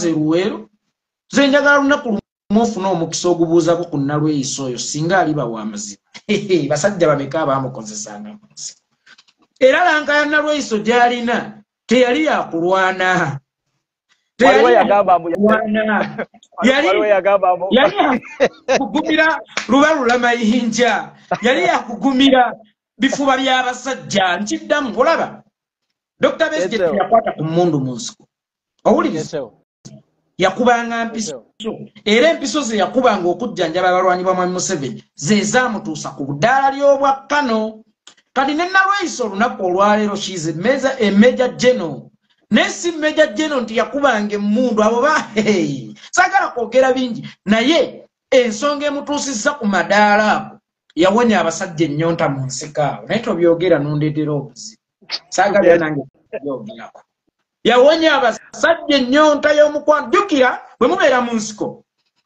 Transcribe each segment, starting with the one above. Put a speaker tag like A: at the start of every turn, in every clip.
A: Ruwero nze njagala lunaku lumufuna omukisa ogubuuzako ku Nalweyiso oyo singa aliba w'amazima basajja bameka abaamukozesanga Munsiko era lanka ya Nalweyiso gy'alina teyali yakulwana yali kugumira lubalula mayinja yali yakugumira bifuba by'abasajja nkiddamu olaba Dr. Besigye yakwata ku mmundu Munsiko owuliriza yakubanga mpiso era empiso ze yakubanga okujjanjaba abalwanyi ba Mwami Museveni ze zaamutuusa ku budaala ly'obwa Kano kati ne Nalweyiso olunaku olwaleero she's a major general nesi major general nti yakubanga emmundu abo saagala kwogera bingi naye ensonga emutuusizza ku madaala ago yawonya abasajja ennyonta mu nsiko awo naye tobyogera n'ondeetera obuzibu saagala nange byogerako yawonya abasajja ennyonta y'omukwano jjukira bwe mubeera mu nsiko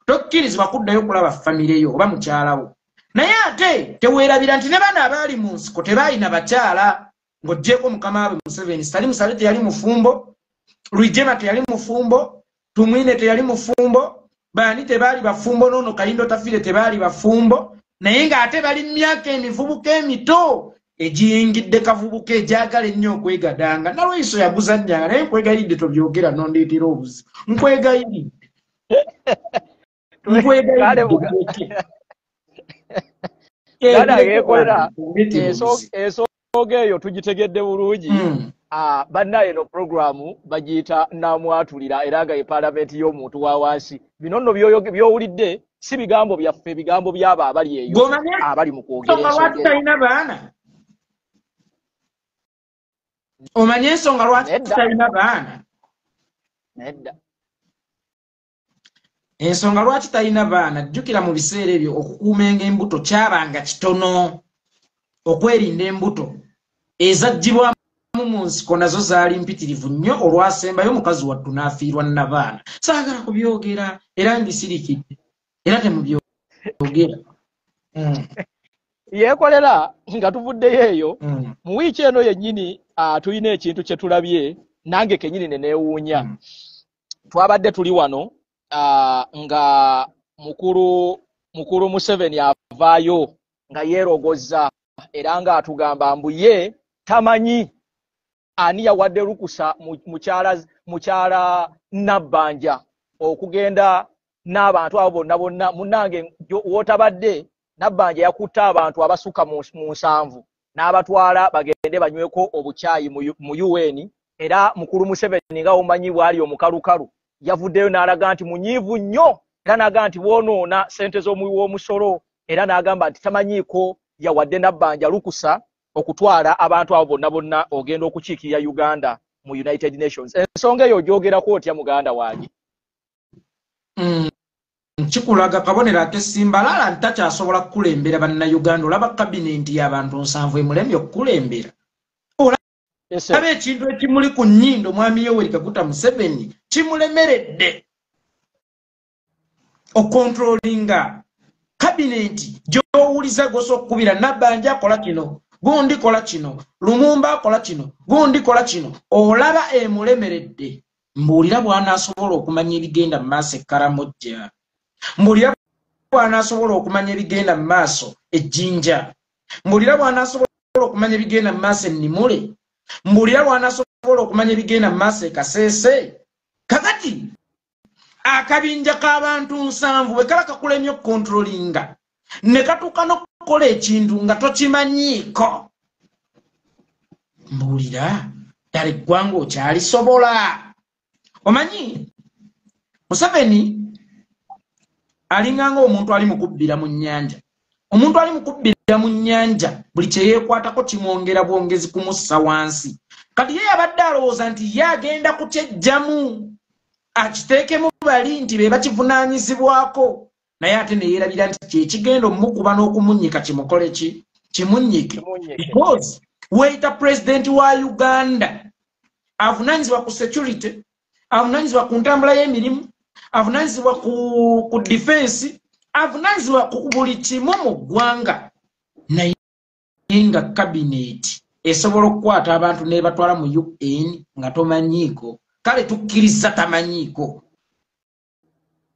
A: tokkirizibwa kuddayo kulaba famire yo oba mukyalawo naye ate teweerabira nti ne bana abaali mu nsiko tebaalina bakyala ng'oggyeko mukama waabwe Museveni Sitali Musale teyali mufumbo Rwigema teyali mufumbo Tumwine teyali mufumbo baani tebaali bafumbo n'ono Kayindo Tafire tebaali bafumbo naye ng'ate bali mu myaka emivubuka emito egiyingidde kavubuka egyagala ennyo okwegadanga Nalweyiso yaguzannyanga naye nkwegayidde tobyogera n'ondeetera obuzibu nkwegayidde
B: ensonga eyo tugitegedde bulungi bannaye no programu bagiyita namwatulira era nga ye paalamenti y'omuntu wa wansi bino nno by'owulidde si bigambo byaffe bigambo by'abo abali eyo abali mu kwogera
A: ensonga omanye ensonga lwaki tutalina baana
B: nedda
A: ensonga lwaki talina baana jjukira mu biseera ebyo okukuumenga embuto kyabanga kitono okwerinda embuto ezaggyibwamu mu nsiko nazo zaali mpitirivu nnyo olwasembayo omukazi wattu n'afiirwa nnabaana saagala kubyogera era mbisirikidde era temubyogera
B: Yekolera nga tuvuddeyo eyo mu wiiki eno yennyini tulina ekintu kye tulabye nange kennyini ne neewuunya twabadde tuli wano nga mukulu Museveni avaayo nga yeerogozza era ng'atugamba mbu ye tamanyi ani yawadde lukusa mukyala Nabbanja okugenda n'abantu abo bonna munnange wootabadde Nabbanja yakutte abantu abasukka mu 7 n'abatwala bagende banyweko obukyayi mu UN era mukulu Museveni nga omanyi bwali omukalukalu yavuddeyo n'alaga nti munyiivu nnyo era n'agamba nti bwonoona ssente z'omuwi w'omusolo era n'agamba nti tamanyiiko yawadde Nabbanja lukusa okutwala abantu abo bonna ogenda okukiikirira Uganda mu United Nations. Ensonga eyo ogyogerako otya muganda wange?
A: Kikulaga kabonero akesimbalala ntakyasobola kukulembera bannayuganda olaba kabinenti y'abantu 7 emulemye okukulembera olaba ekintu ekimuli ku nnyindo mwami Yoweri Kaguta Museveni kimulemeredde okontrolinga kabinenti gy'owuliza gosa okukubira Nabbanja kola kino gundi kola kino Lumumba kola kino gundi kola kino olaba emulemeredde mbuulira bw'anaasobola okumanya ebigenda mu maaso ekkaramojja mbulira bw'anaasobola okumanya ebigenda mu maaso ejjinja mbulira bw'anaasobola okumanya ebigenda mu maaso ennimule mbulira bw'anaasobola okumanya ebigenda mu maaso ekaseese kakati akabinja k'abantu 7 bwe kaba kakulemye okukontrolinga ne katuuka n'okukola ekintu nga tokimanyiiko mbulira ddala eggwanga okyalisobola omanyi Museveni alinganga omuntu ali mukubbira mu nnyanja omuntu ali mukubbira mu nnyanja buli kye yeekwatako kimwongera bwongezi kumussa wansi kati ye yabadde alowooza nti ye agenda kukyejjamu akiteekemu bali nti be bakivunaanyizibwako naye ate ne yeerabira nti kyekigenda omukuba n'okumunnyika kimukole ki kimunnyike because weyita pulezidenti wa Uganda avunaanyizibwa ku security avunaanyizibwa ku ntambula y'emirimu avunaanyizibwa ku defense avunaanyizibwa ku buli kimu mu ggwanga naye nga kabineti esobola okukwata abantu ne batwala mu UN nga tomanyiiko kale tukkiriza tamanyiiko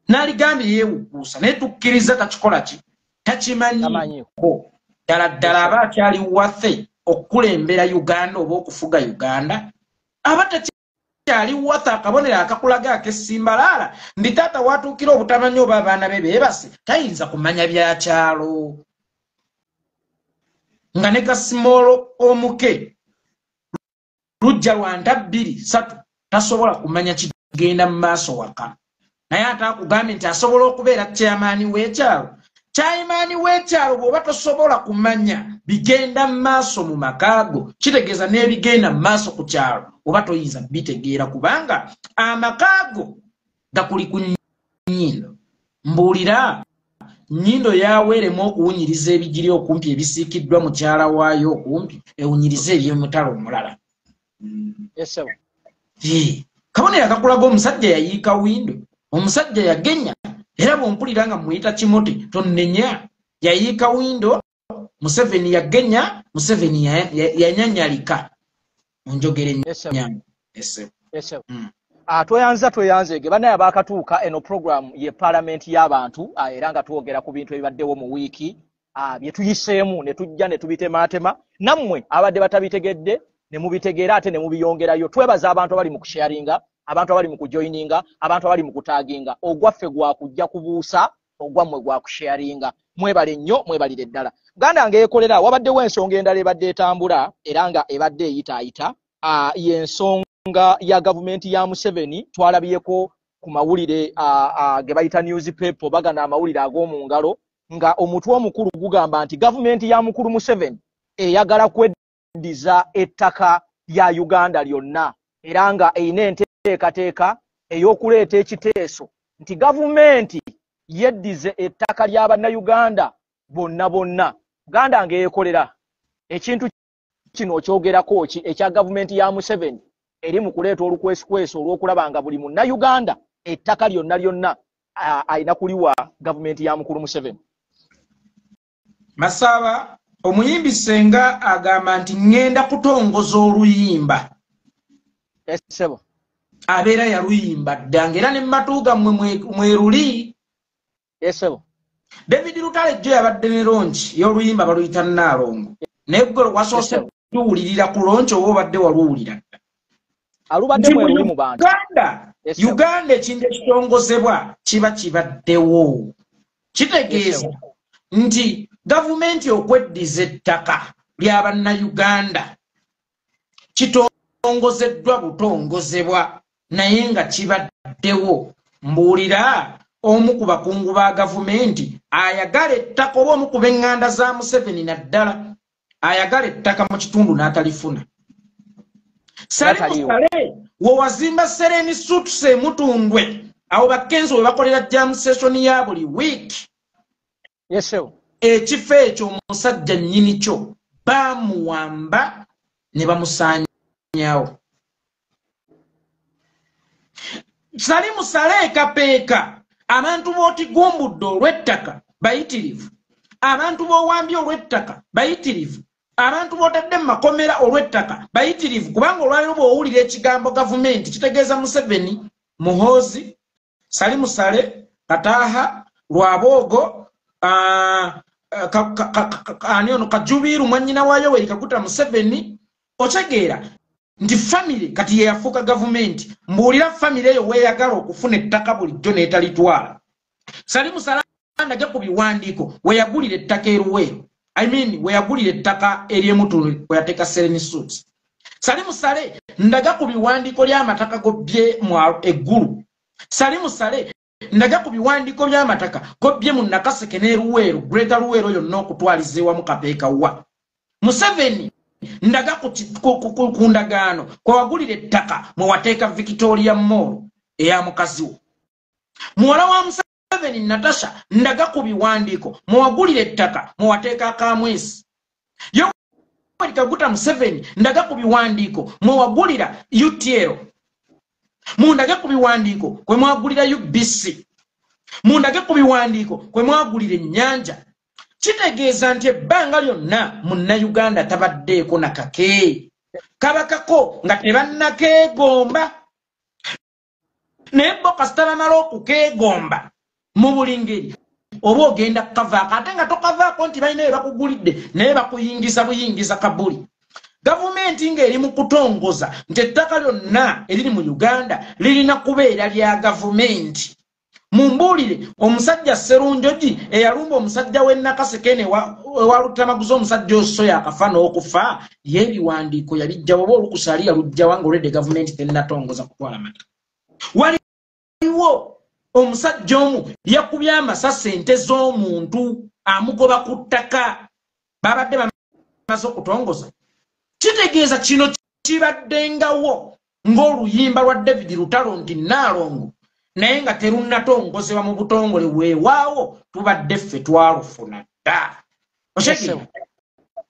A: Naligambye yeewukuusa naye tukkiriza takikola ki takimanyiko ddala aba akyali waffe okukulembera Uganda oba okufuga Uganda aba takyali waffe akabonero akakulaga ak'essimbalaala ndi taata watuukira obutamanyi oba abaana be beebase tayinza kumanya byakyalo nga ne Kasimolo omuke lujja lwanda 2-3 tasobola kumanya kigenda mu maaso waka naye ate akugambye nti asobola okubeera chairman w'ekyalo chairman w'ekyalo bw'oba tosobola kumanya bigenda mu maaso mu makaago kitegeeza n'ebigenda mu maaso ku kyalo oba toyinza bitegeera kubanga amakaago gakuli ku nnyindo mbuulira nnyindo yaweeremu okuwunyiriza ebigiri okumpi ebisiikiddwa mukyala waayo okumpi ewunyiriza eby'omutala omulala kabonero akakulaga omusajja yayiika windo omusajja yagenya era bw'ompulira nga muyita kimoti tonnenya yayiika windo Museveni yagenya Museveni yanyanyalika onjogere ennyango
B: tweyanzege banaye abakatuuka eno program ye parliament y'abantu era nga twogera ku bintu ebibaddewo mu wiiki bye tuyiseemu ne tujja ne tubitematema nammwe abadde batabitegedde ne mubitegeera ate ne mubiyongerayo twebaza abantu abali mu kusharinga abantu abali mu kujoininga abantu abali mu kutaginga ogwaffe gwa kujja kubuusa ogwammwe gwa kusharinga mwebale nnyo mwebalire ddala Uganda ng'ekolera wabaddewo ensonga endala ebadde etambula era nga ebadde eyitaayita y'ensonga ya gavumenti ya Museveni twalabyeko ku mawulire ge bayita newspaper bagana amawulire ag'omu ngalo nga omutwe omukulu gugamba nti gavumenti ya mukulu Museveni eyagala kweddiza ettaka lya Uganda lyonna era nga eyina enteekateeka ey'okuleeta ekiteeso nti gavumenti yeddize ettaka lya bannayuganda bonna Uganda ng'ekolera ekintu kino okyogerako ki ekya gavumenti ya Museveni eri mu kuleeta olukwesukweso olw'okulaba nga buli munnayuganda ettaka lyonna ayina kuliwa gavumenti ya mukulu Museveni.
A: Masaba omuyimbi Senga agamba nti ngenda kutongoza oluyimba
B: esebo
A: abeera yaluyimba ddange era ne matuuga mweruli
B: esebo
A: David Lutale jo yabadde ne ronchi y'oluyimba baluyita Nalongo naye gwe wasoose kuwulirira ku ronchi oba obadde waluwulira
B: alubadde mweruli mu bantu
A: Uganda ekintu ekitongozebwa kiba kibaddewo kitegeeza nti gavumenti okweddiza ettaka lya bannayuganda kitongozeddwa butongozebwa naye nga kibaddewo mbuulira omu ku bakungu ba gavumenti ayagala ettaka oba omu ku b'eŋŋanda za Museveni naddala ayagala ettaka mu kitundu n'atalifuna Sale wawazimba Sereni Sutuse Mutundwe awo bakenzo we bakolera jam session ya buli week ekifo ekyo omusajja nnyini kyo bamuwamba ne bamusaanyawo Salimu Sale kapeeka abantu b'oti gumbudde olw'ettaka bayitirivu abantu b'owambye olw'ettaka bayitirivu abantu b'otadde mu makomera olw'ettaka bayitirivu kubanga olwaliro bw'owulira ekigambo gavumenti kitegeeza Museveni Muhoozi Salimu Sale Kataaha Lwaboogo ani ono Kajubiru mwannyina wa Yoweri Kaguta Museveni otegeera nti family kati ye yafuuka gavumenti mbuulira family eyo weeyagala okufuna ettaka bulijjo n'etalitwala Salimu Sale ndaga ku biwandiiko weyagulira ettaka eruweero weyagulira ettaka ery'emutulu weyateeka Sereni Suits Salimu Sale ndaga ku biwandiiko ly'amataka gobbye mu eggulu Salimu Sale ndaga ku biwandiiko by'amataka gobbye mu Nakaseke n'eruweero Greater Luweero yonna okutwaliza ewamu kapeeka wa Museveni ndaga ku ndagaano kwewagulira ettaka mwe wateeka Victoria Mall eya mukazi wo muwala wa Museveni Natasha ndaga ku biwandiiko mwe wagulira ettaka mwe wateeka Kamwesi Yoweri Kaguta Museveni ndaga ku biwandiiko mwe wagulira UTL mundage ku biwandiiko kwe mwagulira UBC mundage ku biwandiiko kwe mwagulira ennyanja kitegeeza nti ebbanga lyonna munnayuganda tabaddeeko nakake kabakako nga tebannakeegomba naye bo kasita bamala okukeegomba mu buli ngeri oba ogenda kukavaako ate nga tokavaako nti balina bakugulidde naye bakuyingiza buyingiza kabuli. Gavumenti ng'eri mu kutongoza nti ettaka lyonna eriri mu Uganda lirina kubeera lya gavumenti. Mumbuulire omusajja Sserunjogi eyalumba omusajja w'e Nakasekene wa Lutamaguzi omusajja oso yakafa n'okufa y'ebiwandiiko yabijja oba olukusaali yalujja wanga olwedde gavumenti tennatongoza kutwala mata. Waliwo omusajja omu yakubye amasasi ente z'omuntu amugoba ku ttaka babadde bamaze okutongoza. Kitegeeza kino kibaddengawo ng'oluyimba lwa David Lutalo nti Naalongo naye nga terunnatongozebwa mu butongole weewaawo tubadde ffe twalufuna dda. Oshekira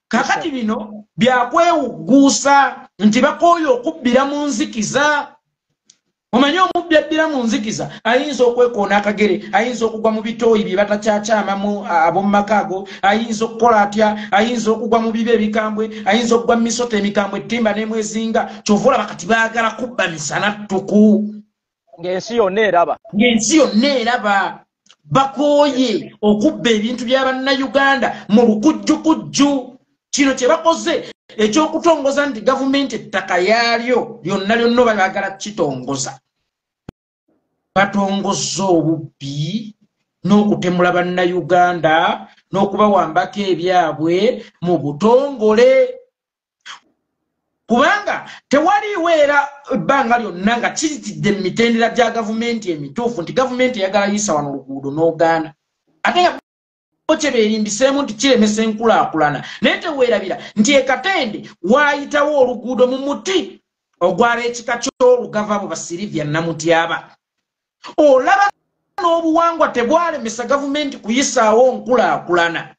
A: kakati bino byakwewugguusa nti bakooye okubbira mu nzikiza. Omanyi omubbi abbira mu nzikiza ayinza okwekoona akagere, ayinza okugwa mu bitooyi bye batakyacamamu ab'omu maka ago, ayinza okukola atya, ayinza okugwa mu bibe ebikambwe, ayinza okugwa mu misoto emikambwe ettimba n'emwezinga. Kyova olaba kati baagala kubba misana ttuku
B: ng'ensi yonna eraba. Bakooye okubba ebintu bya bannayuganda mu lukujjukujju. Kino kye bakoze ekyokutongoza nti gavumenti ettaka yaalyo lyonna lyonna baagala kitongoza. Batongoza obubbi n'okutemula bannayuganda n'okubawambako ebyabwe mu butongole. Kubanga tewaliwo era ebbanga lyonna nga kiritidde mu mitendera gya gavumenti emituufu nti gavumenti eyagala yisa wano oluguudo n'ogaana. Ate nga kye beerimbiseemu nti kiremesa enkulaakulana. Naye teweerabira nti e Katende waayitawo oluguudo mu muti ogw'ab'ekika ky'olugava abo Basirivia Namutyaba. Olaba n'obuwangwa tebwalemesa gavumenti kuyisaawo nkulaakulana.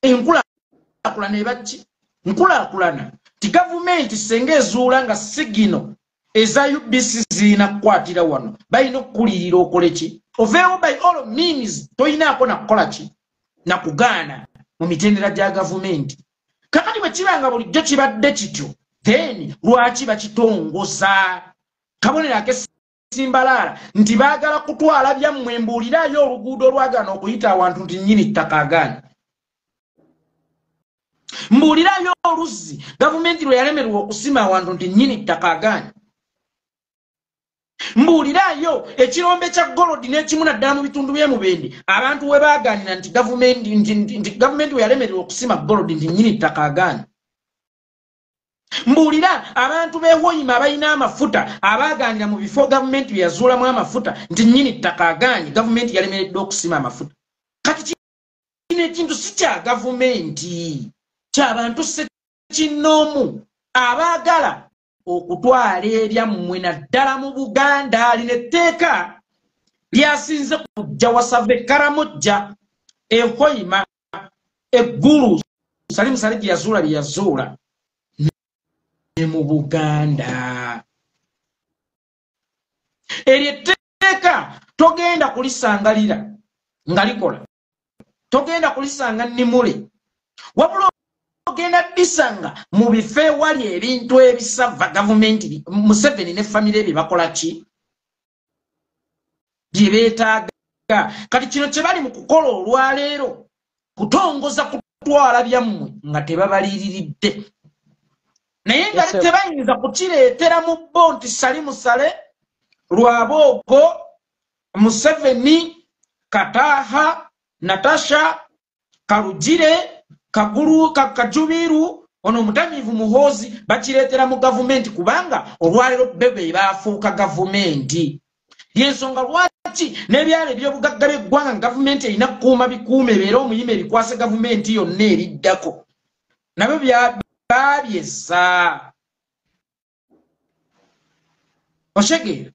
B: Enkulaakulana eba ki? Nkulaakulana ti gavumenti senga ezuula nga sigino eza UBC zirina kukwatira wano balina okukulirira okole ki? Oveewo by all means toyinaako nakukola ki? Nakugaana mu mitendera gya gavumenti. Kakati bwe kibanga bulijjo kibadde kityo then lwaki bakitongoza? Kabonero ak'Esimbalaala nti baagala kutwala byammwe mbuulirayo oluguudo lwagaana okuyita awantu nti nnyini ttaka agaanyi. Mbuulirayo oluzzi gavumenti lwe yalemerwa okusima awantu nti nnyini ttaka agaanyi. Mbuulirayo ekirombe kya golodi n'ekimu naddala mu bitundu by'emubende abantu we baagaanira nti gavumenti we yalemererwa okusima golodi nti nnyini ttaka agaanyi. Mbuulira abantu b'e Hoima abalina amafuta abaagaanira mu bifo gavumenti bye yazuulamu amafuta nti nnyini ttaka agaanyi gavumenti yalemereddwa okusima amafuta. Kati kino ekintu si kya gavumenti, ky'abantu ssekinnoomu abaagala okutwala ebyammwe naddala mu Buganda. Lino etteeka lyasinze kujja wasave Karamojja, e Hoima, eggulu Salimusale gye yazuula bye yazuula ne mu Buganda. Eryo etteeka togenda kulisangalira nga likola, togenda kulisanga Nimule, wabula ogenda bisanga mu bifo ewali ebintu ebisava gavumenti Museveni ne famire bye bakola ki? Bye beetaaga. Kati kino kye bali mu kukola olwaleero kutongoza kutwala byammwe nga tebabaliiriridde. Naye nga tebayinza kukireetera mu bbo nti Salimusale, Lwaboogo, Museveni, Kataaha, Natasha, Kalugire, Kajubiru, ono Mutamiivu Muhoozi bakireetera mu gavumenti kubanga olwaleero bebe baafuuka gavumenti. Y'ensonga lwaki n'ebyalo eby'obugagga by'eggwanga gavumenti erina kukuuma bikuume ebeera omuyima ebikwase gavumenti yonna eriddako. Nabyo babyessa. Oshegeera?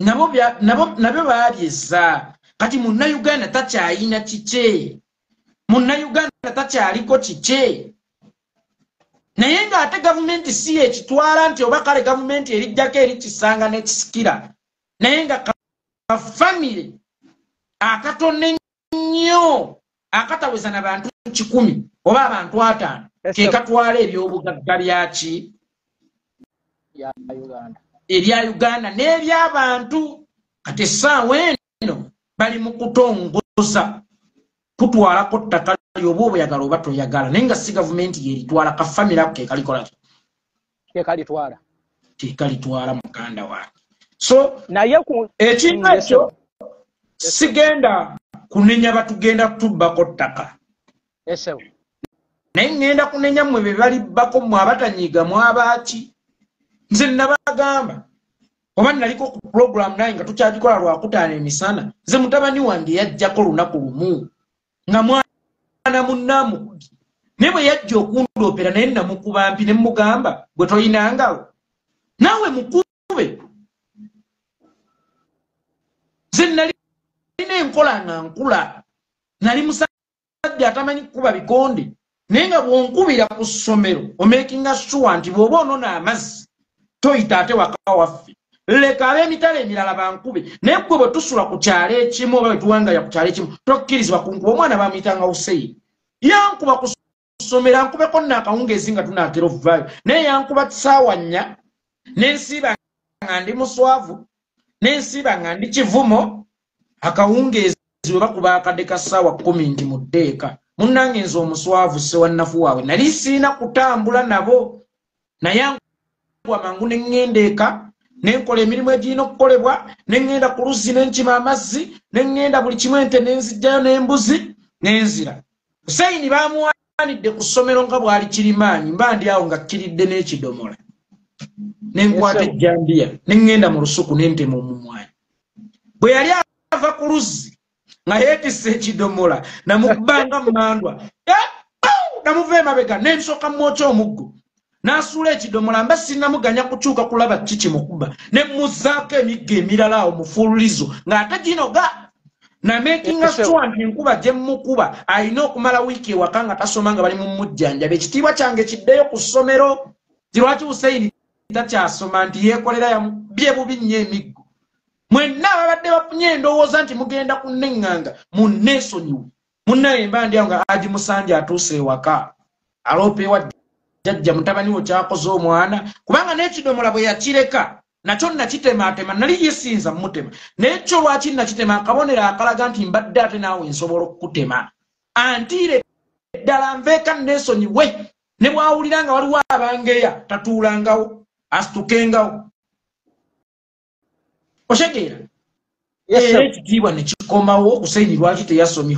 B: Nabyo babyessa. Kati Munnayuganda takyayina kike. Munnayuganda takyaliko kike. Naye ng'ate gavumenti si ekitwala nti oba kale gavumenti erijjako erikisanga n'ekisikira. Naye nga kafamire akatone nnyo akataweza na bantu 100 oba abantu 5 ke katwala ebyobugagga byaki? Ebya Uganda n'eby'abantu.
A: kati essaawa eno bali mu kutongoza kutwalako ttaka lyoba oyagala oba toyagala naye nga si gavumenti yeritwala kafamire ako kekalikola kekalitwala muganda wange so
B: naye
A: ekintu ekyo sigenda kunenya batugenda kutubbako ttaka naye ngenda kunenya mmwe be balibbako mmwe abatanyiga mu abaaki nze nabagamba oba naliko ku program naye nga tukyagikola lwakutaano emisana nze mutabani wange yajjako lunaku lumu nga mwana munnamu naye bwe yajja okundoopera naye namukuba mpi ne mugamba bwe toyinangawo naawe mukube nze nalina enkola nga nkula nali musajja atamanyi kukuba bikonde naye nga bw'onkubira ku ssomero omakinga sure nti bw'oba onona amazzi toyita ate waka waffe leka ab'emitala emirala bankube naye gwe bwe tusula ku kyalo ekimu oba bwe tuwangaya ku kyalo ekimu tokkirizibwa kunkuba omwana bamuyitanga Hussein yankuba ku ssomero ankubeko nnaakawungeezi nga tunaatera ovaayo naye yankuba kisaawa 4 n'ensiiba nga ndi muswavu n'ensiiba nga ndi kivumo akawungeezi we bakuba akadde ka ssaawa 10 nti mu ddeeka munnange nze omuswavu ssewannafu waabwe nali siina kutambula nabo naye ankuba mangu ne ŋŋenda eka nenkola emirimu egirina okukolebwa neŋŋenda ku luzzi nenkima amazzi neŋŋenda buli kimu ente nenzijjayo n'embuzi nenzira Hussein bamuwanidde ku ssomero nga bwali kirimaanyi mba ndi awo nga kiridde n'ekidomola nenkwata ejjambiya neŋŋenda mu lusuku nentema omumwanyi bwe yali ava ku luzzi nga yeetisse ekidomola namukubanga mmandwa namuva emabega nensooka mmwokya omuggo n'asuula ekidomola mba sinnamuganya kukyuka kulaba kiki mukuba ne muzzaako emigga emirala awo mufululizo ng'ate ginoga namakinga sure nti enkuba gye mukuba alina okumala wiiki ewaka nga tasoma nga bali mu mujjanjaba ekitiibwa kyange kiddeyo ku ssomero lwaki Hussein takyasoma nti Yekolera yamubye bubi nnyo emiggo mwenna ababadde bafunye endowooza nti mugenda kunneŋŋanga munneesonyiwe munnaye mba ndi awo nga Haji Musanja atuuse ewaka aloopeewa jajja mutabani wo kyakoze omwana kubanga n'ekidomola bwe yakireka nakyo nakitemaatema nali yesinza mutema n'ekyo lwaki nakitema akabonero akalaga nti mbadde ate naawe nsobola okukutema antiire ddala nveeka nneesonyiwe ne bwawulira nga waliwo abangeya tatuulangawo asitukengawo oshegeera ekitiibwa ne kikomawo Hussein lwaki teyasomye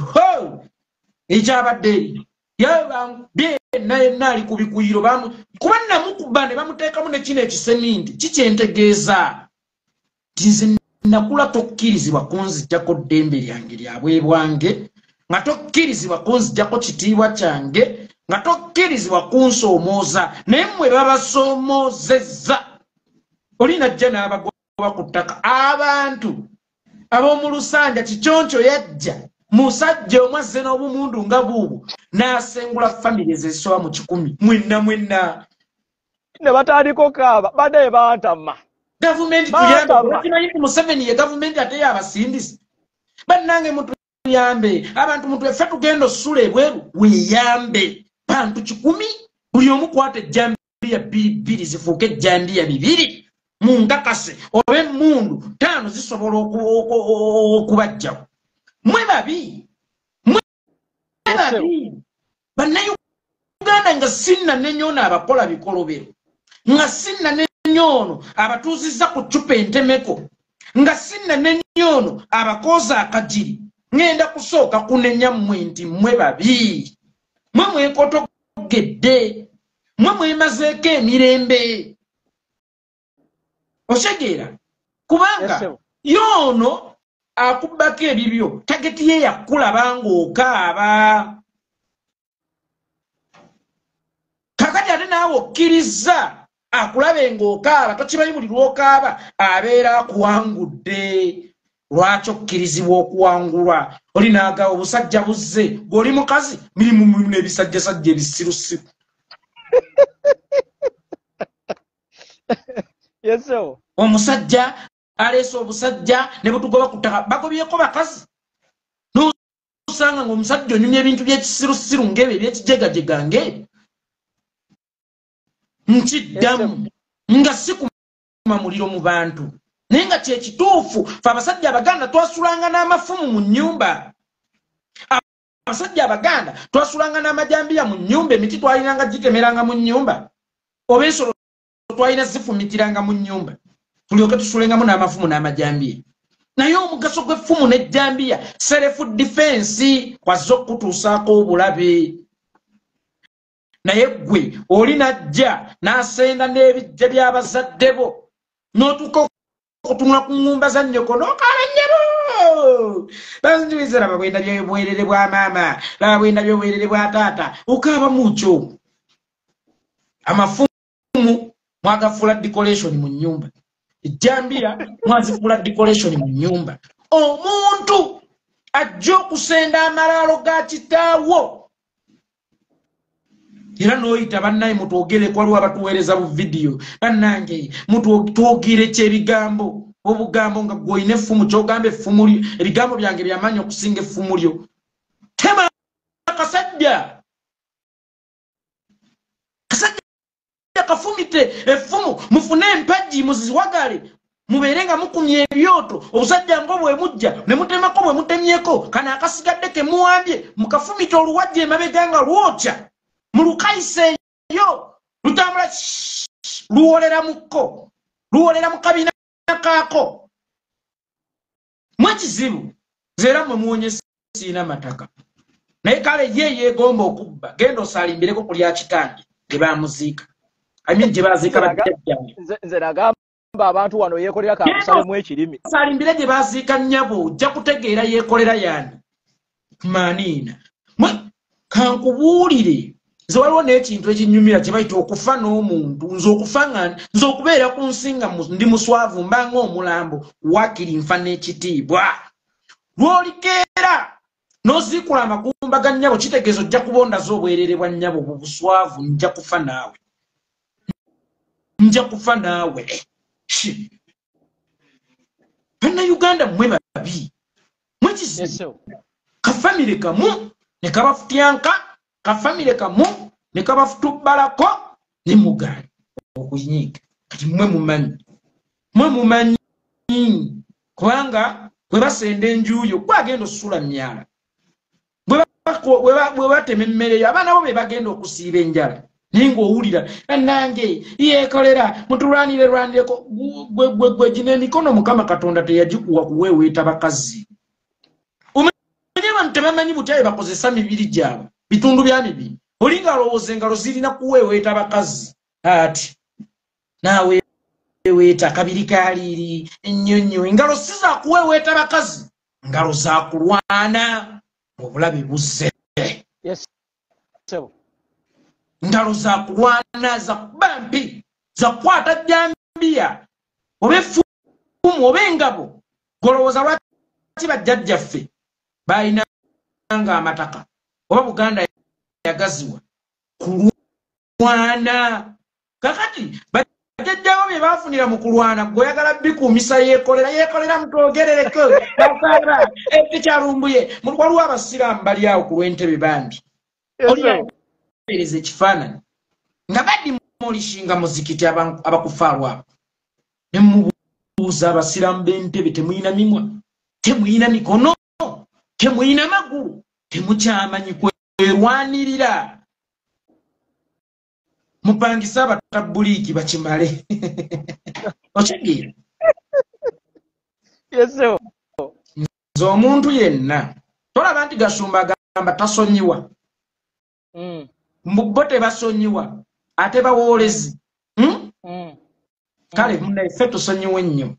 A: ekyabadde naye naali ku bikuyiro kuba namukuba ne bamuteekamu ne kino ekiseminti kikyentegeeza nti nze nakula tokkirizibwa kunzijjako ddembe lyange lyabwe bwange nga tokkirizibwa kunzijjako kitiibwa kyange nga tokkirizibwa kunsoomooza naye mmwe babasoomozezza oli najja n'abagoba ku ttaka abantu ab'omu Lusanja Kiconkyo yajja musajja omwazze n'obumundu nga buubwo n'asengula famire zesoba mu 10 mwenna
B: ne batandika kaaba badde bantama
A: gavumenti tuyambe ku Museveni ye gavumenti ate y'abasindisi bannange mutuyambe abantu mutwefe tugenda osula ebweru weeyambe bantu 10 buli omu kwata ejjambiya 2 zifuuke ejjambiya 2 mungakase oba emmundu 5 zisobola okubajjawo mwe babi bannayuganda nga sinna nenyono abakola bikolobero nga sinna nenyono abatuuzizza ku ccupa entemeko nga sinna nenyono abakooza akajiri ngenda kusooka kunenya mmwe nti mmwe babi mwe mwekotogedde mwe mwemazeeko emirembe osegeera kubanga yono akubbako ebibyo tageti ye yakulaba ng'okaaba kakati ate naawe okkiriza akulabe ng'okaaba tokimanyi buli lw'okaaba abeera akuwangudde lwaki okkirizibwa okuwangulwa oli naagaba obusajja buzze gweoli mukazi mirimu n'ebisajjasajja ebisirusiru omusajja aleese obusajja ne butugoba ku ttaka bagobyeko bakazi n'osanga ng'omusajja onyumya ebintu by'ekisirusiru ng'ebyo ebyekijegajega ng'ebyo nkiddamu nga si kuma muliro mu bantu Nenga kye kituufu fa abasajja abaganda twasulanga n'amafumu mu nnyumba. Abasajja abaganda twasulanga n'amajambiya mu nnyumba, emiti twalinanga gitemeranga mu nnyumba. Oba ensolo twalina zifumitiranga mu nnyumba. Tulyoke tusulengamu n'amafumu n'amajambiya. Naye omugaso gw'effumu n'ejjambiya self defense kwazza okutuusaako obulabe. Naye gwe oli najja n'asenda n'ebijja by'abazadde bo n'otuuka okutunula ku nnyumba za nnyoko n'okaaba nnyabo. Banziwiza laba bwenda by'obwerere bwa maama, laba bwenda by'obwerere bwa taata, okaaba mukyo. Amafumu mwagafuula decoration mu nnyumba. Ejjambiya mwazifuula decoration mu nnyumba. Omuntu ajja okusenda amalaalo ga kitaawo. Era n'oyita bannaye mutwogere kwaliwo abatuweereza bu video. Bannange mutwogere ky'ebigambo. Obugambo nga gw'olina effumu ky'ogamba effumu lyo. Ebigambo byange by'amaanyi okusinga effumu lyo. Tema kasajja. Kasajja kafumite effumu mufune empagi muziwagale. Mubeere nga mukumye ebyoto. Obusajja nga bwe mujja ne mutemako bwe mutemyeko. Kana akasigadde ke muwambye mukafumite oluwajja emabega nga lwokya. Mulukayise yo lutambula luwolera mukko luwolera mu kabina kaako mwekizibu zera mwe muwonyesa siina mataka naye kale ye yeegomba okubba genda osalimbireko ku lya kitange gye bamuziika gye baziika bajjajjange
B: nze nagamba abantu wano yeekolera kamusalemu ekirimi
A: osalimbire gye baziika nnyabo ojja kutegeera yeekolera yaani maniina kankubuulire nze waliwo n'ekintu ekinyumira kye bayita okufa n'omuntu nze okufa nga nze okubeera ku nsi nga ndi muswavu mba ng'omulambo wakiri nfa n'ekitiibwa lw'olikeera n'oziikula amagumba ga nnyabo kitegeeza ojja kubondazo obwerere bwa nnyabo mu buswavu nja kufa naawe nja kufa naawe bannayuganda mmwe babi mwekizibu kafamire kamu ne kabafutyanka kafamile kamu ne kabafutubbalako ne mugaali okunyiiga kati mmwe mumanyi kubanga bwe basenda enjuuyo gwagenda osula myala bwe batema emmere abaana bo be bagenda okusiiba enjala naye ng'owulira nange yeekolera mutulwanireko gwe gino emikono mukama katonda teyagikuwa kuweeweeta bakazi omanye bantu tebamanyi butyaye bakozesa mibiri gyabwe bitundu bya mibiri olinga alowooza engalo zirina kuweeweeta bakazi ati naawe weeta kabiri kaliiri ennyonnyo engalo si za kuweeweeta bakazi ngalo za kulwana obulabe buzze ngalo za kulwana za kubampi za kukwata jjambiya oba effumu oba engabo golowooza lwaki bajjajjaffe balinanga amataka oba Buganda yagaziwa kulwana kakati bajjajjawo bye baafunira mu kulwana gweoyagala bikuumisa yeekolera mutwogerereko bakara ekikyalumbuye waliwo abasiraamu bali awo ku lw'entebe bambi olyaereza ekifaananyi nga baddi mulishinga muzikiti abakufaawo abo ne mubuuza abasiraamu b'entebe temuyina mimwa temuyina mikono temuyina magulu temukyamanyi kwerwanirira mupangisa abatabuliiki bakimale okitegeera nze omuntu yenna tolaba nti Gasumba agamba tasonyiwa bo tebasonyiwa ate bawoolezi kale munnaye ffe tusonyiwe ennyo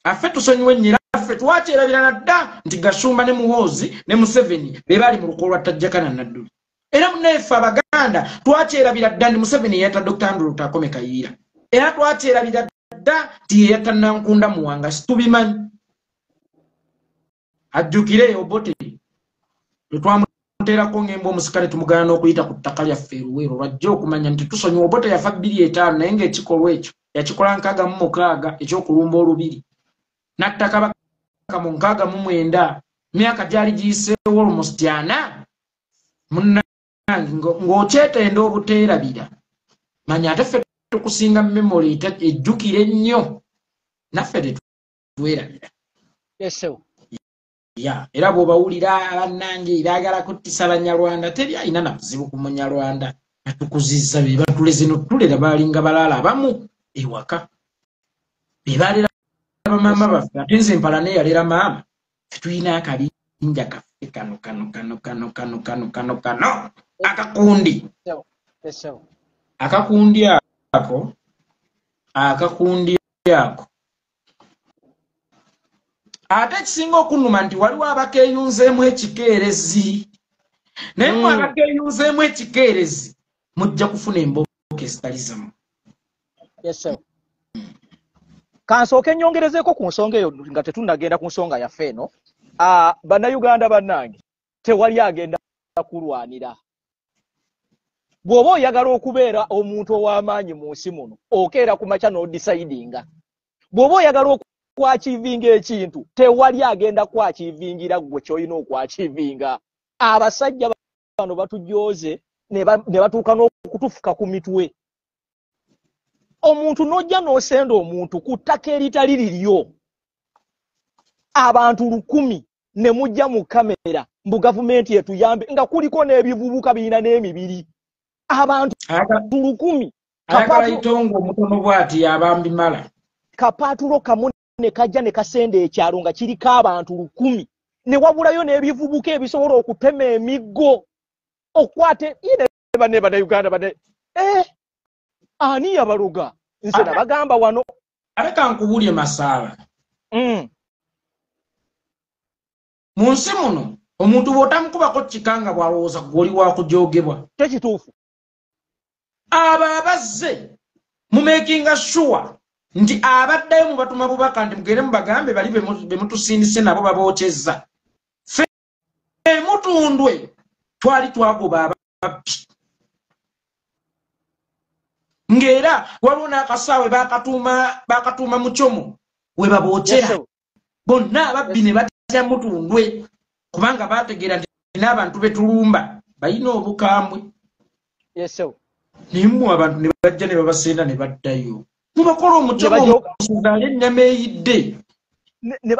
A: affe tusonyiwe ennyo era ffe twakyerabirana dda nti Gasumba ne Muhoozi ne Museveni be baali mu lukolo lwa Ttajjakana Nadduli era munnaye ffe Abaganda twakyerabira dda nti Museveni yeyatta Dr. Andrew Lutakome Kayiira era twakyerabira dda nti yeyatta Nankunda Muwanga situbimanyi ajjukire Obote lwetwamuteerako ng'emba omusikale tumugana n'okuyita ku ttaka lyaffe Luweero lwajja okumanya nti tusonyiwa Obote yafa 2-5 naye ng'ekikolwa ekyo yakikola 6-6 ekyokulumba olubiri n'atta Kabaka mu 6-9 myaka gyali giyiseewo almost 40 munnange ng'okyetenda obuteerabira manya ate ffe tukusinga memory ejjukire ennyo naffe bwerabira.
B: Yeso.
A: Ya, era bw'obawulira bannange baagala kuttisa Banyarwanda teri alina na buzibu ku Munyarwanda. Batukuzizza be batuleze n'ottulera baalinga balaala abamu ewaka. Be baalera bamaama baffe ate nze mpala neyalera maama. Ffe tulina akabinja kaffe kano akakundi.
B: Yeso.
A: Akakundi ako ate kisinga okunnuma nti waliwo abakeeyunzeemu ekikeerezi naye mu abakeeyunzeemu ekikeerezi mujja kufuna embooka ezitali zamu.
B: Kansooke nnyongerezeeko ku nsonga eyo nga tetunnagenda ku nsonga yaffe eno. Bannayuganda bannange tewali agenda kulwanira. Bw'oba oyagala okubeera omuntu ow'amaanyi mu nsi muno okeera ku makya n'odisaidinga. Bw'oba oyagala okwakivinga ekintu tewali agenda kwakivingira gwe ky'olina okwakivinga. Abasajja bano batujooze ne batuuka n'okutufuka ku mitwe. Omuntu n'ojja n'osenda omuntu ku ttaka eritali liryo. Abantu 100 ne mujja mu kamera mbu gavumenti etuyambe nga kuliko n'ebivubuka birina n'emibiri. Abantu 100
A: akalayitongo omutono bw'ati yabambi mala.
B: Kapatulo kamu ne kajja ne kasenda ekyalo nga kiriko abantu 100 ne wabulayo n'ebivubuka ebisobola okutema emiggo okwate ne Bannayuganda bane ani yabaloga nze nabagamba wano.
A: Aleka nkubulye Masaala. Mu nsi muno omuntu bw'otamukubako kikanga bw'alowooza gw'oli wa kujoogebwa.
B: Tekituufu.
A: Abo abazze mu making sure nti abaddayo mu batuma bubaka nti mugere mubagambe bali be mutusindise nabo babookyezza. Ffe mutundwe twali twagoba ababbi. Ngera waliwo n'akasaawe bakatuuma mu kyomo we babookyera. Bonna ababbi ne batya mutundwe kubanga baategeera nti n'abantu betulumba balina obukambwe. Nimu abantu ne bajja ne babasenda ne baddayo. Mubakola omukyomo omusuzaale ennyama eyidde.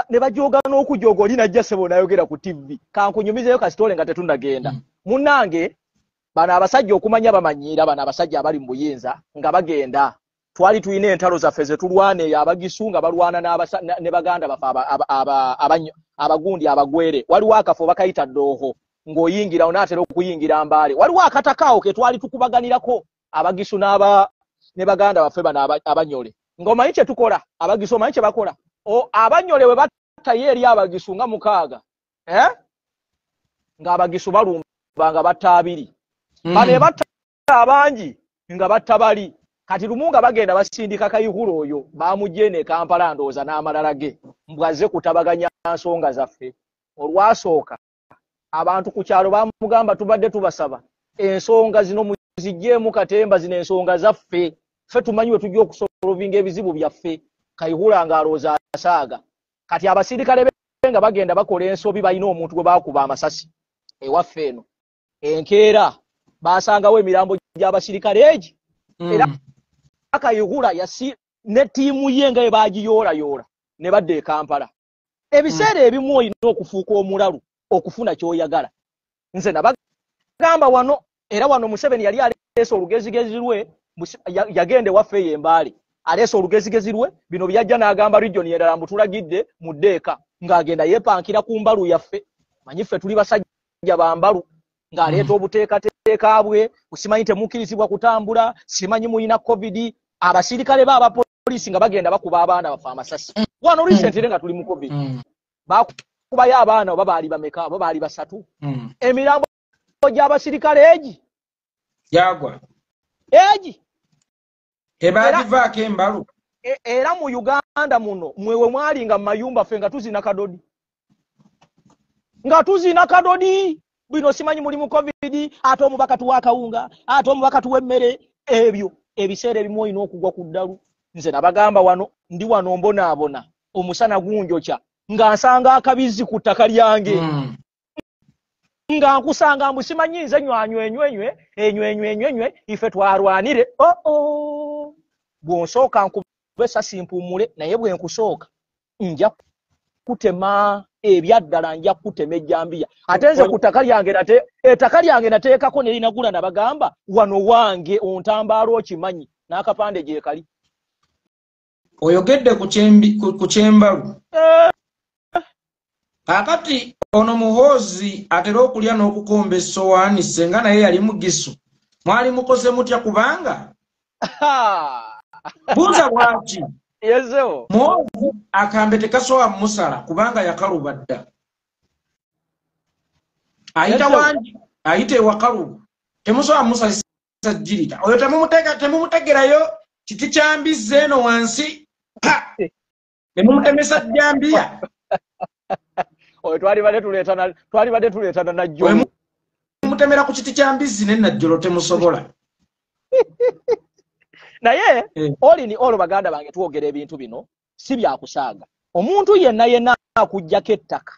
B: Ne bajooga n'okujooga oli najja ssebo nayogera ku TV. Kankunyumizeyo kasitole nga tetunnagenda. Munnange bano abasajja okumanya bamanyiira bano abasajja abali mu buyinza nga bagenda. Twali tulina entalo zaffe ze tulwana eyo Abagisu nga balwana ne baganda baffe abagundi abagwere. Waliwo akafo bakayita Ddooho ng'oyingira onaatera okuyingira Mbaale. Waliwo akatakaawo ke twali tukubaganirako Abagisu ne baganda baffe bano Abanyole. Ng'omanyi kye tukola Abagisu omanyi kye bakola. Abanyole we battayo eri Abagisu nga 6 ng'Abagisu balumba nga batta 2. Bano batta abangi nga batta bali. Kati lumu nga bagenda basindika Kayihura oyo bamujjene Kampala ndooza n'amalala ge mbwaze kutabaganya nsonga zaffe. Olwasooka abantu ku kyalo bamugamba tubadde tubasaba ensonga zino muzijjeemu katemba zino ensonga zaffe ffe tumanyi we tujja okusolovinga ebizibu byaffe. Kayihura ng'alooza asaaga. Kati abasirikale be nga bagenda bakola ensobi balina omuntu gwe baakuba amasasi ewaffe eno. Enkeera basangawo emirambo gy'abasirikale egi. Era Kayihura ne ttiimu ye nga bagiyoolayoola ne badda e Kampala. Ebiseera ebimu olina okufuuka omulalu okufuna ky'oyagala. Nze nabagamba wano era wano Museveni yali aleese olugezigezi lwe yagende waffe ye Mbaale. Aleese olugezigezi lwe bino byajja n'agamba region endala mbutulagidde mu ddeeka ng'agenda yeepankira ku mbalu yaffe. Manyi ffe tuli basajja ba mbalu ng'aleeta obuteekateeka bwe simanyi temukkirizibwa kutambula simanyi muyina COVID. Abasirikale b'abapoliisi nga bagenda bakuba abaana baffe amasasi. Wano recently nga tuli mu COVID. Bakubayo abaana oba baali bameka oba baali 3. Emirambo gy'abasirikale egi
A: yagwa
B: egi
A: ebagivaako embalu.
B: Era mu Uganda muno mwewe mwalinga mu mayumba ffe nga tuzina kadodi. Bino simanyi muli mu COVID ate omubaka tuwa kawunga ate omubaka tuwa emmere. Ebyo ebiseera ebimu olina okugwa ku ddalu. Nze nabagamba wano ndi wano mbonaabona omusana gunjokya nga nsanga akabizi ku ttaka lyange. Nga nkusanga mbu simanyi nze nywe ife twarwanire. Bw'onsooka nkube esasi mpummule naye bwe nkusooka nja kutema ebyaddala nja kutema ejjambiya ate nze ku ttaka lyange nateekako ne linagula nabagamba wano wange ontambaala okimanyi n'akapande gye kali
A: oyogedde ku kyembalu akati ono muhoozi atera okulya n'okukomba essowaani senga naye yali mugisu mwali mukoze mutya kubanga buuza bwaki
B: yezo
A: muhoozi akambe tekasobola musala kubanga yakaluba dda ayita wangi ayita ewakaluba temusobola musalisa jirita oyo temumutegerayo kiti kyambizza eno wansi temumutemesa jjambiya
B: oyo twalibadde tuleetana najjo
A: mutemera ku kiti kyambizzi nenajjolo temusobola
B: naye oli olo baganda bange twogera ebintu bino si byakusaaga omuntu yenna akujjako ettaka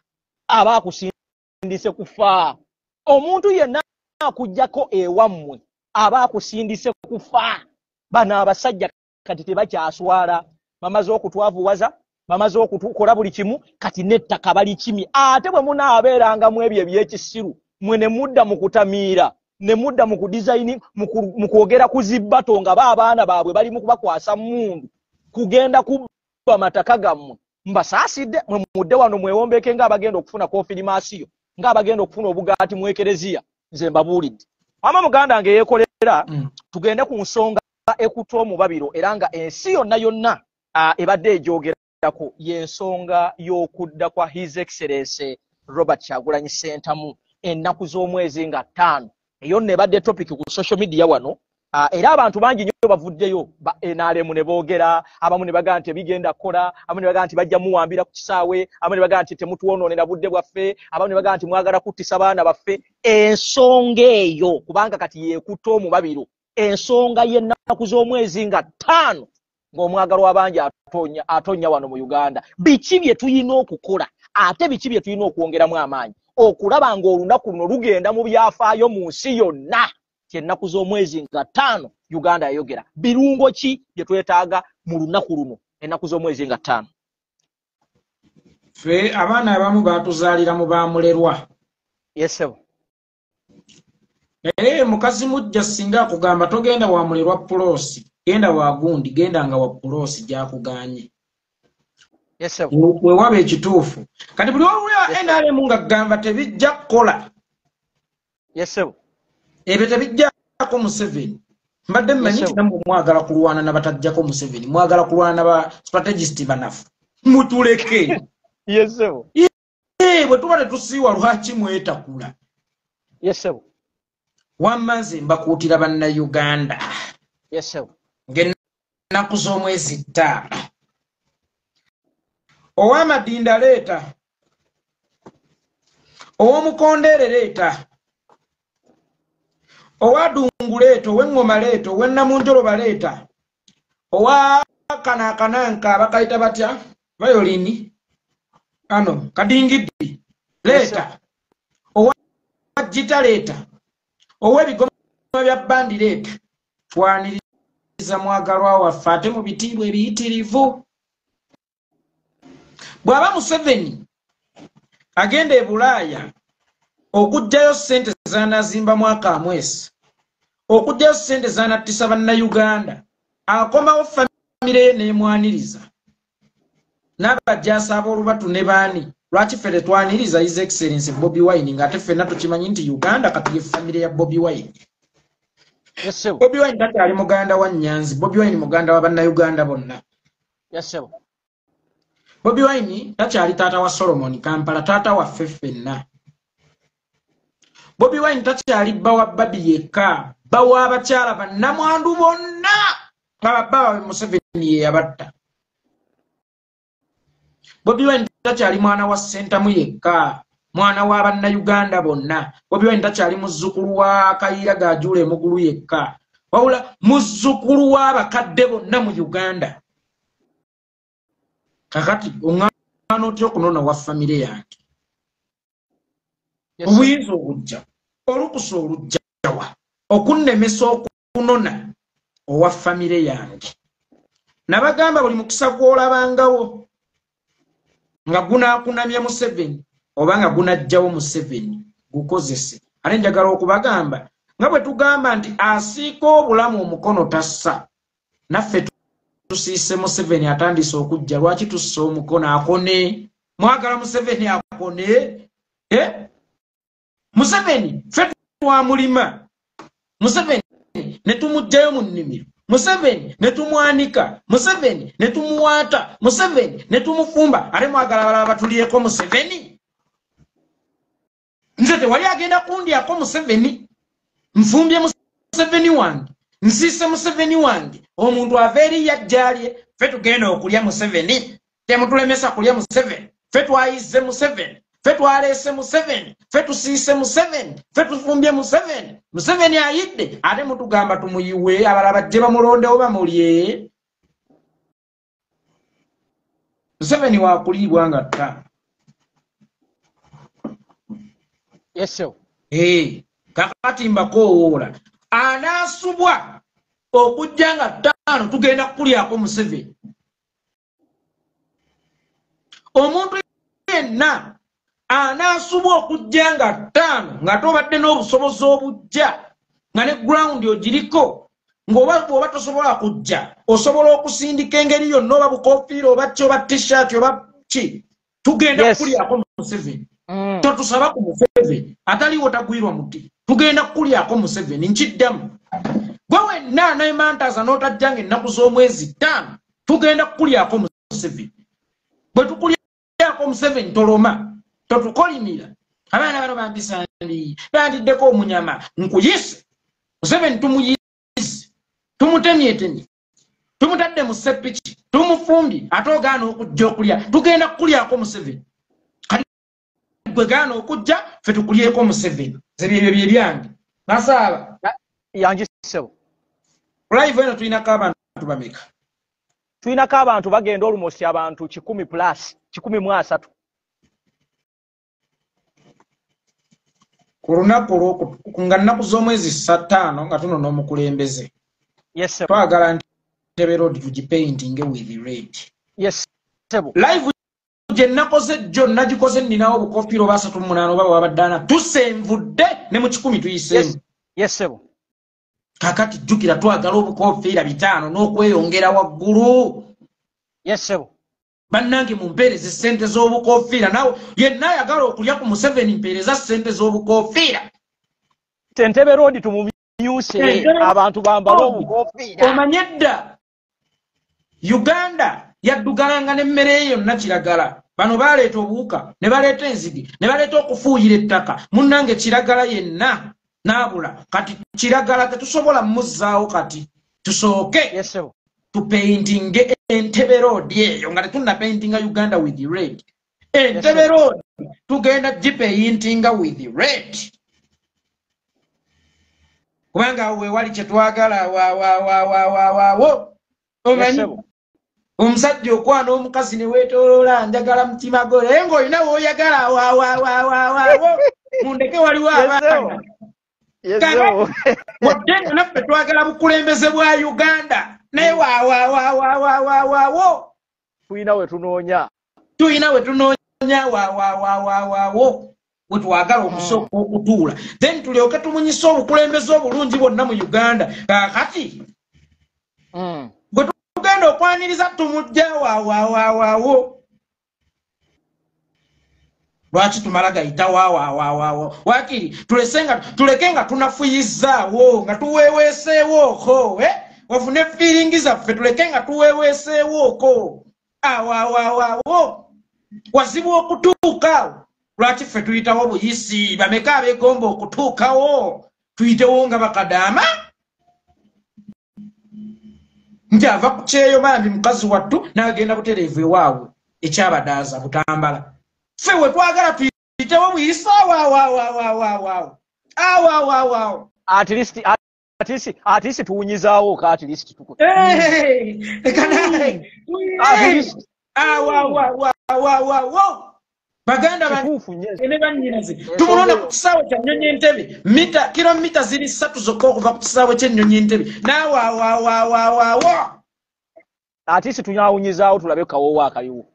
B: aba akusindise kufa omuntu yenna akujjako ewammwe aba akusindise kufa bano abasajja kati tebakyaswala bamaze okutwavuwaza bamaze okutukola buli kimu kati nettaka bali kimi ate bwe munaabeerangamu ebyo ebyekisiru mwe ne mudda mu kutamiira ne mudda mu kudesigning mu kwogera ku zibbato nga baabaana baabwe bali mu kubakwasa mundu kugenda kubba mataka gammwe mbasaasidde mwe mudde wano mwewombeke ng'abagenda okufuna konfirimaasiyo ng'abagenda okufuna obugaati mu ekereziya nze mbabuulidde ama muganda wange Yekolera tugende ku nsonga ekuta omubabiro era nga ensi yonna ebadde egyogerako y'ensonga y'okudda kwa His Excellency Robert Kyagulanyi Ssentamu ennaku z'omwezi nga 5 eyo nebadde topic ku social media wano era abantu bangi nnyo bavuddeyo NRM ne boogera abamu ne bagamba nti bigenda kukola abamu ne bagamba nti bajja muwambira ku kisaawe abamu ne bagamba nti temutuwonoonera budde bwaffe abamu ne bagamba nti mwagala kuttisa baana baffe ensonga eyo kubanga kati yeekuta omubabiro ensonga y'ennaku z'omwezi nga 5 ng'omwagalo w'abangi atonya wano mu Uganda biki bye tulina okukola ate biki bye tulina okwongeramu amaanyi okulaba ng'olunaku luno lugenda mu byafaayo mu nsi yonna ennaku z'omwezi nga 5 Uganda yayogera birungo ki bye twetaaga mu lunaku luno ennaku z'omwezi nga 5
A: fe abaana abamu baatuzaalira mu baamulerwa
B: yesebo
A: mukazi mujja singa akugamba togenda wa mulerwa pulosi genda wa gundi genda nga wa pulosi gyakuganye
B: yesebo
A: wewaba ekituufu kati buli wawulira NRM nga gamba tebijja kukola
B: yesebo
A: ebyo tebijjako Museveni mbadde mmanyi nti namwe mwagala kulwana n'abatajjako Museveni mwagala kulwana n'aba strategist banafu mutuleke
B: yesebo
A: bwe tuba tetusiiwa lwaki mwetakula
B: yesebo
A: wamma nze mbakuutira bannayuganda
B: yesebo
A: ng'ennaku z'omwezi 5 ow'amadinda leeta ow'omukondeere leeta owadungu leeta ow'engoma leeta ow'ennamunjoloba leeta owa kanaakananka bakayita batya bayolini ano kadingiddi leeta owa jita leeta ow'ebigoma bya bandi leeta twaniriza mwagalwa waffe ate mu bitiibwa ebiyitirivu bw'aba Museveni agenda e Bulaaya okuggyayo ssente z'anazimba mwaka amwesi okuggyayo ssente z'anattisa bannayuganda akomawo famire ye n'emwaniriza n'abajaasi ab'olubatu ne baani lwaki ffe tetwaniriza His Excellency Bobi Wine ng'ate ffenna tukimanyi nti Uganda kati ye famire ya Bobi Wine Bobi Wine takyali muganda wa Nyanzi Bobi Wine muganda wa bannayuganda bonna Bobi Wine takyali taata wa Solomon Kampala taata waffe ffenna Bobi Wine takyali bba wa Babi yekka bba w'abakyala bannamwandu bonna nga bba wa Museveni ye yabatta Bobi Wine takyali mwana wa Ssentamu yekka mwana wa bannayuganda bonna Bobi Wine takyali muzzukulu wa Kayiira Gaajula Emugulu yekka wabula muzzukulu w'abakadde bonna mu Uganda kakati oŋŋaana otya okunona wa famire yange obuyinza obujja olukusa olujjawa okunnemesa okunona owa famire yange nabagamba buli mukisa gw'olabangawo nga gunakunamya Museveni oba nga gunajjawo Museveni gukozese. Ate njagala okubagamba nga bwe tugamba nti asiika obulamu omukono tassa, naffe tusiise Museveni atandise okujja. Lwaki tussa omukono akone? Mwagala Museveni akone? Museveni ffe twamulima. Museveni ne tumugjayo mu nnimiro. Museveni ne tumwanika. Museveni ne tumuwaata. Museveni ne tumufumba. Ate mwagala balaba batulyeko Museveni? Nze tewali agenda kundyako Museveni. Nfumbye Museveni wange, nsiise Museveni wange, omuntu ava eri yajjalye. Ffe tugenda okulya Museveni, temutulemesa kulya Museveni. Ffe twayize Museveni, ffe twaleese Museveni, ffe tusiise Museveni, ffe tufumbye Museveni. Museveni ayidde, ate mutugamba tumuyiwe, abalala bajje bamulondewo bamulye. Museveni wakuliibwa nga ttaano.
B: Yes sir.
A: Kakati mbakoola anaasubwa okujja nga ttaano tugenda kukulyako Museveni. Omuntu yenna anaasubwa okujja nga ttaano nga tobadde n'obusobozi obujja nga ne ground ogiriko ng'oba tosobola kujja osobola okusindika engeri yonna oba bukofiira oba ki oba t-shirt oba ki tugenda kukulyako Museveni. Totusaba ku Museveni ataliwo tagwirwa muti. Tugenda kukulyako Museveni nkiddamu. Gwe wenna anayemantaza n'otajjanga ennaku z'omwezi 5 tugenda kukulyako Museveni. Bwe tukulyako Museveni toloma totukolimira. Abaana bano bampisandi bandiddeko omunyama nkuyise. Museveni tumuyise tumutemyetemye tumutadde mu seppiki tumufumbye ate ogaana okujja okulya. Tugenda kukulyako Museveni. Gwe gaana okujja ffe tukulyeko Museveni. Zebyo bye byange. Nasaaba.
B: Yanjisebo.
A: Live eno tulinako abantu bameka?
B: Tulinako abantu bagenda almost abantu 10 plus 13.
A: Ku lunaku olw'okutu nga nnaku z'omwezi 5 nga tuno n'omukulembeze.
B: Yes sir.
A: Twagala Ntebe Road tugipainting with red.
B: Yes sebo.
A: Live gye nakoze gyonna gikoze nninawo obukofiira oba 38 oba wabaddaana tusenvudde ne mu 10 tuyiseemu.
B: Yes sebo.
A: Kakati jjukira twagala obukofiira 5 n'okweyongera waggulu.
B: Yes sebo.
A: Bannange mumpeereze ssente z'obukofiira nawe yenna ayagala okulya ku Museveni mpeereza ssente z'obukofiira.
B: Ntebe Road tumumyuse abantu bambala obukofiira.
A: Omanye dda Uganda yaddugalanga n'emmere yonna kiragala. Bano baleeta obuwuka ne baleeta enzigi ne baleeta okufuuyira ettaka. Munnange kiragala yenna n'abula. Kati kiragala tetusobola mmuzzaawo kati tusooke.
B: Yes sir.
A: Tupaintinge Entebbe Road eyo nga tetunna paintinga Uganda with red. Entebbe Road tugenda gipaintinga with red. Kubanga we wali kye twagala wo. Omanyi omusajja okwana omukazi ne weetooloola njagala mutima gwo engo olina w'oyagala wo mundeke waliwo abaana. Wadde nga naffe twagala bukulembeze bwa Uganda naye wo
B: tulina we tunoonya
A: wo we twagala okusooka okutuula then tulyoke tumunyise obukulembeze obulungi bwonna mu Uganda. Kaakati bwe tugenda okwaniriza tumujja wo lwaki tumala gayita waawo wakiri tuleke nga tunafuyizaawo nga tuweeweeseewoko wafune feeling zaffe tuleke nga tuweeweeseewoko waawo wazibu okutuuka. Lwaki ffe tuyitawo buyisi bameka abeegomba okutuukawo tuyitewo nga bakadaama nti ava ku kyeyo bambi mukazi wattu n'agenda butereevu ewaabwe ekyabadaaza butambala. Ffe we twagala tuyitewo buyisi waawo
B: at least tuwunyizaawo ka at least tuko
A: baganda bane bannyinaze tumulonda ku kisaawe kya Nnyonyi Entebbe kilomita ziri 3 zokka okuva ku kisaawe ky'Ennyonyi Entebbe
B: ate si tunyawunyizaawo tulabe kawowo akaliwo.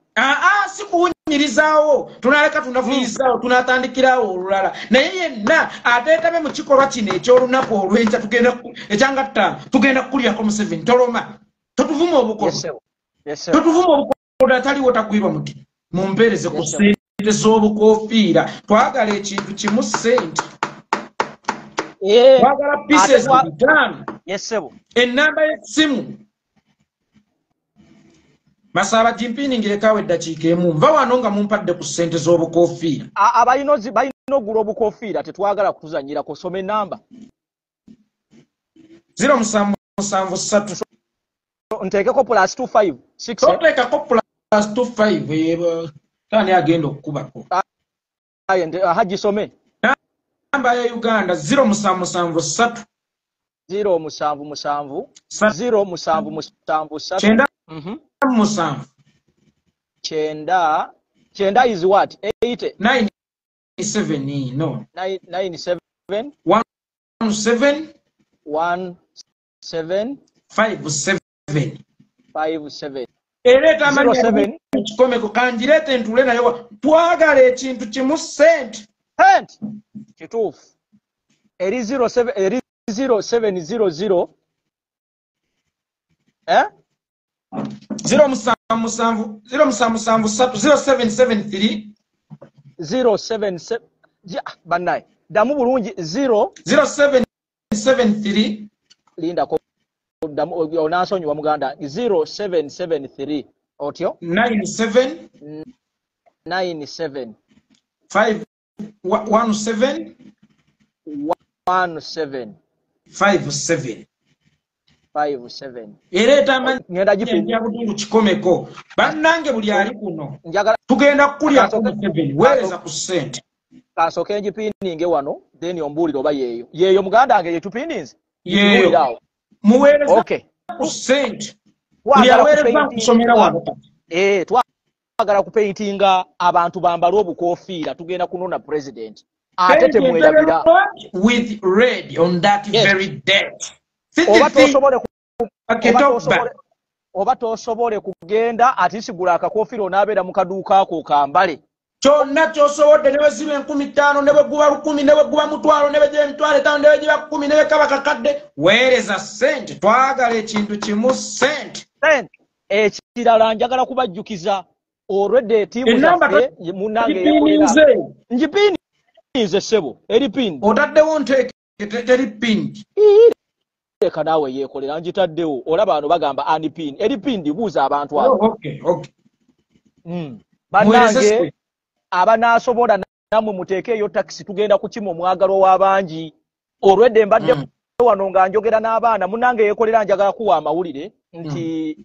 A: Si kuwunya nyirizawo tunaleka tunavuyizawo tunatandikirawo olulala naye yenna ateetabe mu kikolwa kino ekyolunaku olw'enkya tugenda ekyangatta tugenda kukulyako mu 7 toloma totuvuma obukodo totuvuma obukodo ataliwo tagwirwa muti mumpeereze ku ssente z'obukofiira twagala ekintu kimu ssente twagala pieces bitaano ennamba y'essimu Masaba jimpini ngirekawe eddakiika emu nva wano nga mumpadde ku ssente z'obukofiira
B: abalina ogula obukofiira tetwagala kutuzanyira kusoma ennamba
A: 0773
B: nteekeko plus 256
A: oteekako plus 25 tani agenda okukubako
B: gisome
A: namba ya Uganda 0773
B: 077 077 Chenda is what? 80
A: 97 no
B: 97
A: 17 57 ereta amanya kikomeko kanjirete ntule nayo twagala ekintu kimu ssente
B: kituufu eri 0700 077 banaye damu bulungi
A: 0773
B: linda ko damu onasonyi wa muganda 0773 otyo
A: 97
B: 517 57
A: ereta ngenda jipinja kutundu kikomeko bannange buli ali kuno tugenda kukulya ku 7 weereza ku ssente
B: kasoke njipininge wano then ombuliro oba yeyo muganda ange yetupininze
A: yeyo muweereza ku ssente yaweereza kusomera wano
B: twagala kupaintinga abantu bambala obukofiira tugenda kunona president ate temwerabira
A: with red on that very day
B: oba tosobole kugenda ati sigula akakofiira onaabeera mu kaduuka ako kambale
A: kyonna kyosobodde ne bwe ziba 15 ne bwe guba 10 ne bwe guba mutwalo ne bwe gye emitwalo 5 ne bwe giba 10 ne bwe kaba kakadde weereza ssente twagala ekintu kimu ssente
B: ekirala njagala kubajjukiza olwedde tiimu zaffe munnange Yekolera njipinize ssebo eri pindi
A: otaddewo nteeke teri pindi
B: leka naawe Yekolera njitaddewo olaba bano bagamba anipini eri pindi buuza abantu abo bannange abanaasobola namwe muteekeeyo takisi tugenda kukima omwagalo w'abangi olwedde mbadde wano nga njogera n'abaana munnange Yekolera njagala kuwa amawulire nti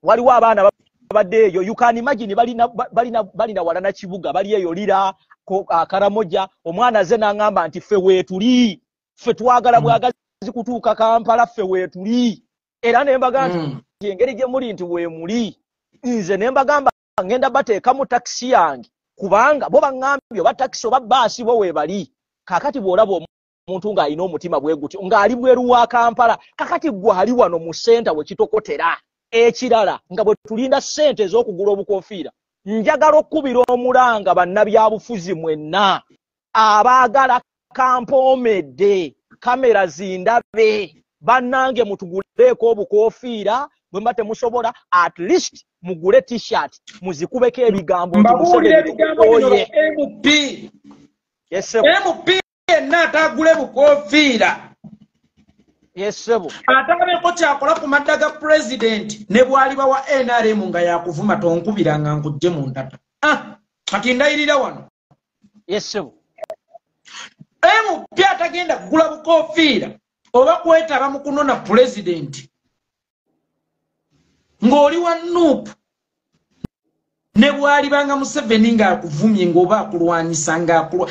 B: waliwo abaana babadde eyo you can imagine balina walana kibuga bali eyo lira Karamoja omwana ze n'angamba nti ffe weetuli ffe twagala bwagazi kutuuka Kampala ffe weetuli era ne mbaga nti engeri gye muli nti weemuli nze ne mbagamba ngenda bateeka mu takisi yange kubanga bo baŋŋambye oba takisi oba baasi bo weebali kakati bw'olaba omuntu ng'alina omutima bwe gutyo ng'ali bweru wa Kampala kakati gwe ali wano mu ssenta we kitokotera ekirala nga bwe tulinda ssente ez'okugula obukofiira njagala okkubira omulanga bannabyabufuzi mwenna abaagala kampoomedde kamera zindabe bannange mutuguleeko obukofiira bwe mba temusobola at least mugule t-shirt muzikubeko ebigambo
A: oye MP yenna atagule bukofiira
B: yesebo
A: atabeko kyakola ku madda ga president ne bwaliba wa NRM nga yakuvuma tonkubiranga nkujje mu ndata kati ndayirira wano
B: yesebo
A: MP atagenda kugula bukofiira oba kwetaba mu kunona president ng'oli wa nuupu ne bwalibanga Museveni ng'akuvumye ng'oba akulwanyisa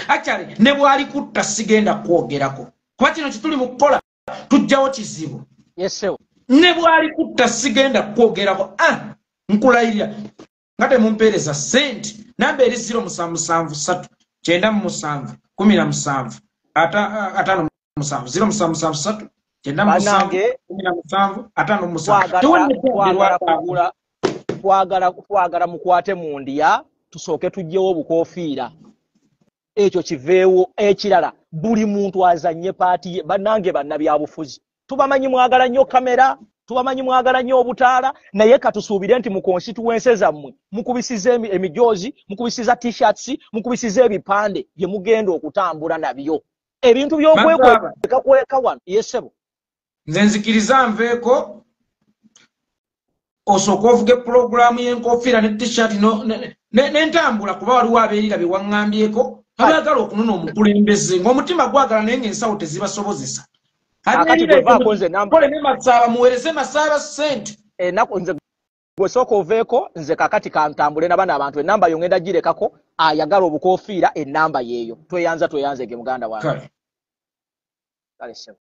A: actually ne bwali kutta sigenda kwogerako kuba kino kituli mu kukola tujjawo kizibu ne bwali kutta sigenda kwogerako nkulayirira nga temumpeereza ssente namba eri 0773 97 17 57 0773
B: twagala mukwate mu ndya tusooke tujjewo obukofiira ekyo kiveewo. Ekirala buli muntu azanye paati ye. Bannange bannabyabufuzi tubamanyi mwagala nnyo kamera, tubamanyi mwagala nnyo obutaala, naye katusuubire nti mu constituency zammwe mukubisiza emijoozi, mukubisiza t-shirts, mukubisiza ebipande bye mugenda okutambula nabyo. Ebintu by'okwekweka wano yesebo.
A: Nze nzikiriza nveeko osooka ovuga pulogulaamu y'enkofiira ne t-shirt n'entambula kuba waliwo abeerira bye waŋŋambyeko abaagala okunona omukulembeze ng'omutima gwagala naye ng'ensawo tezibasobozesa. Kole ne Masaaba muweereze Masaaba ssente.
B: Ennaku nze gwesooka oveeko nze kakati kantambule na bano abantu ennamba yo ngenda girekako ayagala obukofiira ennamba yeeyo. Tweyanza ge muganda wange. Kale.